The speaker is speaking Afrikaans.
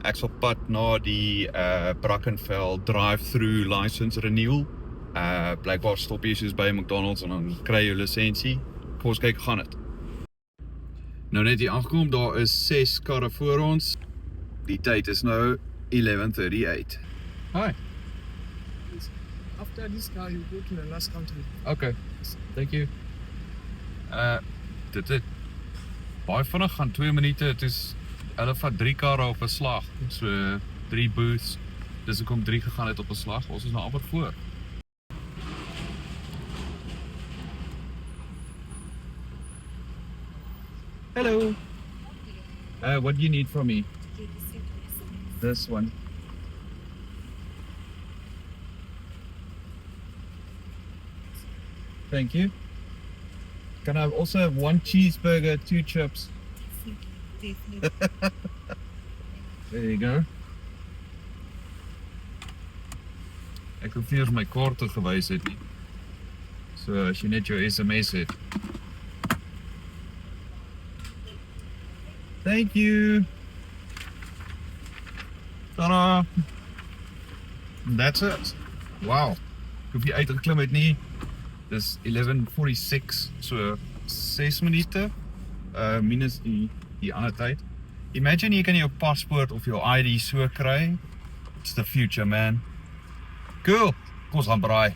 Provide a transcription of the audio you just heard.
Ek's op pad na die Brackenfell drive-through license renewal. Blykbaar stop jy soos by McDonald's en dan kry jy jou lisensie. Kom ons kyk hoe gaan dit. Nou net hier aangekom, daar is 6 karre voor ons. Die tyd is nou 11:38. Hi. After this car, you go to the last country. Okay, thank you. Dit baie vinnig gaan 2 minute, het is, hulle vat 3 karre op 'n slag, so 3 booths, dis hoekom 3 gegaan het op 'n slag, ons is nou amper voor. Hello. What do you need from me? This one. Thank you. Can I also have 1 cheeseburger, 2 chips? There you go. Ek hoef nie eers my kaarte gewys het nie. So as jy net jou SMS het. Thank you. Tada. That's it. Wow. Ek hoef nie uitgeklim het nie. Dis 11:46, so 6 minute, minus die ander tyd. Imagine jy kan jou paspoort of jou ID so kry. It's the future, man. Cool, kom ons gaan braai.